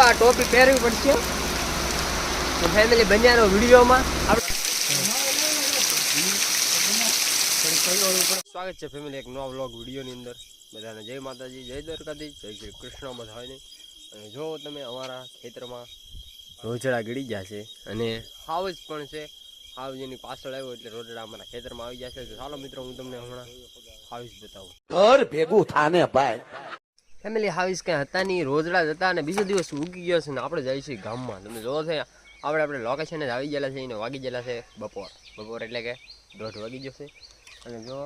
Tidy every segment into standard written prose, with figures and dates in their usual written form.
આ ટોપી પહેરવી પડશે તો ફેમિલી બન્યાનો વિડીયોમાં સ્વાગત છે ફેમિલી એક નવા વ્લોગ વિડીયોની અંદર બધાને જય માતાજી જય દ્વારકાધીશ જય શ્રી કૃષ્ણ બધાને અને જો તમે અમારા ખેતરમાં રોજડા ગળી ગયા છે અને હાવજ પણ છે હાવજ એની પાછળ આવ્યો એટલે રોજડા અમારા ખેતરમાં આવી જશે તો ચાલો મિત્રો હું તમને હમણાં હાવજ બતાવું ઘર ભેગું થાને ભાઈ ફેમિલી હાવીસ કંઈ હતા નહીં રોજડા જ હતા અને બીજો દિવસ ઉગી ગયો છે ને આપણે જઈએ છીએ ગામમાં તમે જોવો છે આપણે લોકેશન જ આવી ગયેલા છે એને વાગી ગયેલા છે બપોર એટલે કે 1:30 વાગી જશે અને જો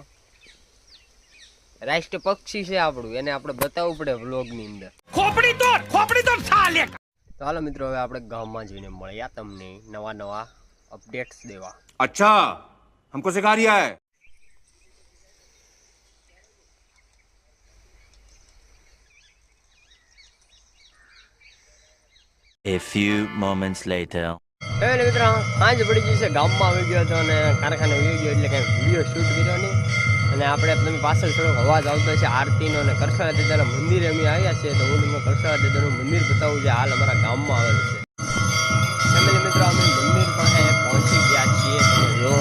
રાષ્ટ્રીય પક્ષી છે આપણું એને આપણે બતાવવું પડે વ્લોગની અંદર ખોપડી તોડ ચાલે ચાલો મિત્રો હવે આપણે ગામમાં જઈને મળ્યા તમને નવા અપડેટ્સ દેવા अच्छा हमको सिखा रिया है A few moments later. એટલે મિત્રો સાંજ પડી ગઈ છે ગામમાં આવી ગયો હતો અને કારખાને આવી ગયો એટલે કંઈ વિડીયો શૂટ કર્યો નહીં અને આપણે તમે પાછળ થોડોક અવાજ આવતો છે આરતીનો અને કરસળા દાદાના મંદિરે અમે આવ્યા છીએ તો હું તમને કરસળા દાદાનું મંદિર બતાવું જે હાલ અમારા ગામમાં આવેલું છે ફેમિલી મિત્રો અમે મંદિર પાસે પહોંચી ગયા છીએ તમે જો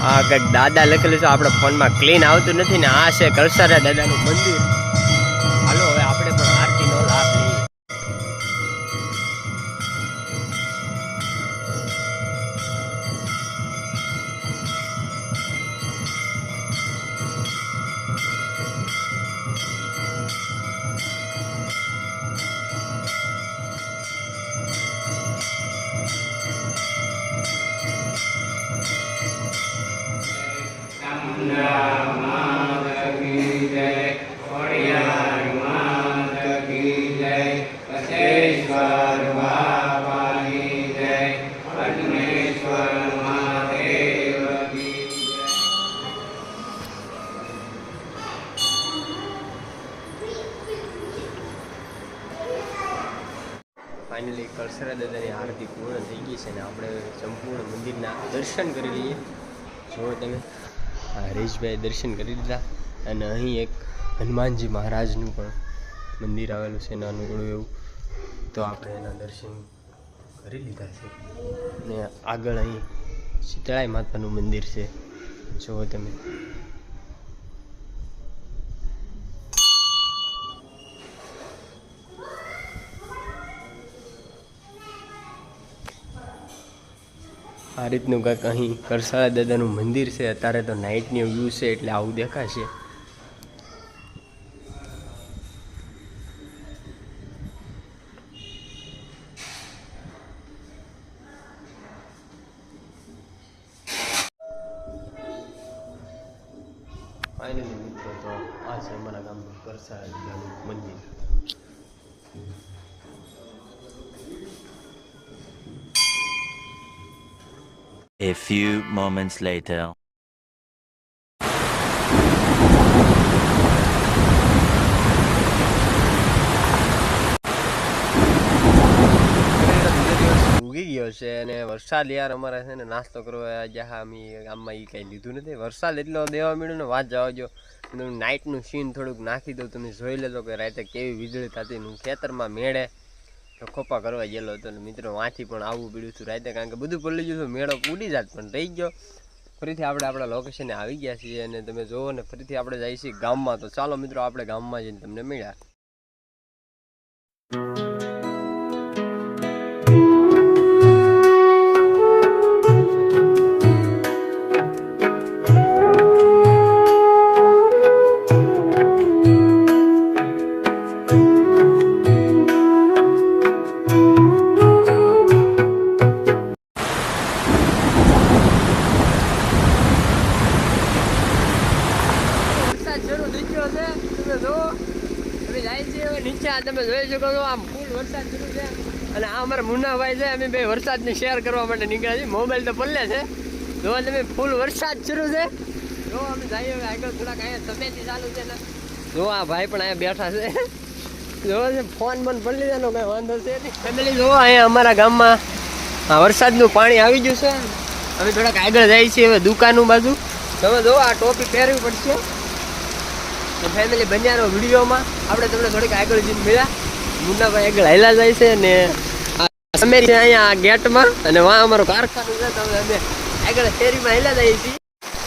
આ કંઈક દાદા લખેલું છે આપણે ફોનમાં ક્લીન આવતું નથી ને આ છે કરસળા દાદાનું મંદિર હાલો હવે આપણે પણ આરતીનો લાભ લઈએ ફાઇનલી કરસળા દાદાની આરતી પૂર્ણ થઈ ગઈ છે ને આપણે સંપૂર્ણ મંદિરના દર્શન કરી લઈએ જો તમે હરીશભાઈ દર્શન કરી લીધા અને અહીં એક હનુમાનજી મહારાજનું પણ મંદિર આવેલું છે નાનું થોડું એવું તો આપણે એના દર્શન કરી લીધા છે ને આગળ અહીં શીતળાઈ માતાનું મંદિર છે જો તમે આ રીતનું કંઈક અહીં કરસળા દાદાનું મંદિર છે અત્યારે તો નાઇટની વ્યૂ છે એટલે આવું દેખાશે ફાઇનલી મિત્રો તો આ છે અમારા ગામનું કરસળા દાદાનું મંદિર A few moments later. ઉગી ગયો છે અને વરસાદ યાર અમારે છે ને નાસ્તો કરવા જ્યાં અમે ગામમાં એ કંઈ લીધું નથી વરસાદ એટલો દેવા મળ્યો ને વાત જવા જો નાઇટનું સીન થોડુંક નાખી દઉં તમે જોઈ લેજો કે રાતે કેવી વીજળી થતી હું ખેતરમાં મેળે ખોપા કરવા ગયેલો હતો ને મિત્રો વાંથી પણ આવવું પડ્યું હતું રાતે કારણ કે બધું પડી ગયું હતું મેળો ઉડી જાત પણ રહી ગયો ફરીથી આપણે આપણા લોકેશને આવી ગયા છીએ અને તમે જોવો ને ફરીથી આપણે જઈએ છીએ ગામમાં તો ચાલો મિત્રો આપણે ગામમાં જઈને તમને મળ્યા તમે જોઈ શકો છો આમ ફૂલ વરસાદ શરૂ છે અને આ અમારા મુન્નાભાઈ છે અમે બે વરસાદની શેર કરવા માટે નીકળ્યા છીએ મોબાઈલ તો પલ્લે છે જો તમે ફૂલ વરસાદ શરૂ છે જો અમે જઈએ હવે આગળ થોડાક અહીંયા સફેદી ચાલુ છે ને જો આ ભાઈ પણ અહીંયા બેઠા છે જો ફોન બંધ પડી લીધેલો કંઈ વાંધો છે નહીં ફેમિલી જો અહીંયા અમારા ગામમાં વરસાદનું પાણી આવી ગયું છે અમે થોડાક આગળ જઈએ છીએ હવે દુકાનનું બાજુ તમે જો આ ટોપી પહેરવી પડશે તો ફેમિલી બન્યાનો વિડીયોમાં આપણે તમને થોડીક આગળ જઈને મળ્યા મુન્નાભાઈ આગળ હાલ્યા જાય છે ને અમે છીએ અહીંયા આ ગેટમાં અને વાં અમારું કારખાનું છે તો હવે અમે આગળ શેરીમાં હાલ્યા જઈએ છીએ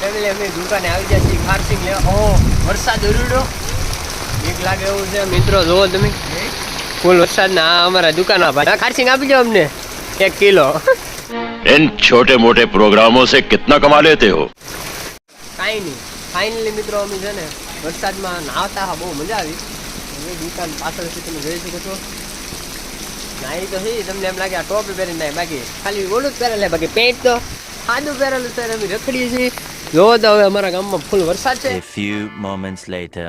ફેમિલી અમે દુકાને આવી ગયા છીએ ખારસિંગ લેવા. વરસાદ ઉડ્યો બીક લાગે એવું છે મિત્રો, જોવો તમે ફૂલ વરસાદના આ અમારા દુકાનમાં ભાઈ ખારસિંગ આપી જાઓ અમને 1 કિલો. इन छोटे मोटे प्रोग्रामों से कितना कमा लेते हो? કાંઈ નહીં, ફાઇનલી મિત્રો અમે છે ને વરસાદમાં નાહતા બહુ મજા આવી. હવે દુકાન પાછળથી તમે જોઈ શકો છો નાહી તો છે તમને એમ લાગે આ ટોપી પહેરીને નાહી, બાકી ખાલી ઓલું જ પહેરેલું, બાકી પેન્ટ તો સાદું પહેરેલું છે. અમે રખડીએ છીએ. જોવો તો હવે અમારા ગામમાં ફૂલ વરસાદ છે. A few moments later.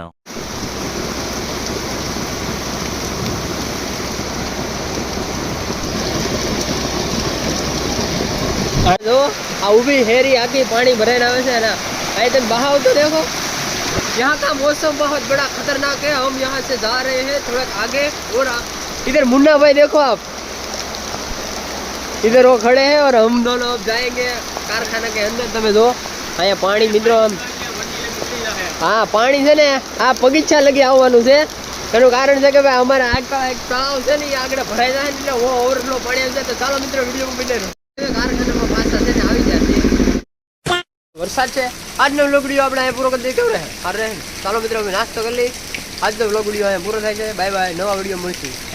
जो आ ऊभी हेरी आके पानी भराने आवे से ना, आए तुम बहाव तो देखो. यहाँ का मौसम बहुत बड़ा खतरनाक है. हम यहाँ से जा रहे हैं थोड़ा आगे और इधर मुन्ना भाई देखो आप, इधर वो खड़े हैं और हम दोनों अब जाएंगे कारखाना के अंदर. તમે જો અહીંયા પાણી મિત્રો આમ, હા પાણી છે ને આ બગીચા લગી આવવાનું છે. એનું કારણ છે કે ભાઈ અમારા આગળ એક તળાવ છે ને એ આગળ ભરાઈ જાય એટલે ઓવરફ્લો પાણી આવી જાય. તો ચાલો મિત્રો વિડીયો બને કારખાનામાં પાછા છે ને આવી જાય છે. વરસાદ છે. આજનો વ્લોગ વિડીયો આપણે અહીંયા પૂરો કરી દઈએ. કેવું રહે? સારું રહે. ચાલો મિત્રો અમે નાસ્તો કરી લઈએ. આજનો વ્લોગ વિડીયો અહીંયા પૂરો થાય છે. Bye bye. નવા વિડીયો મળશું.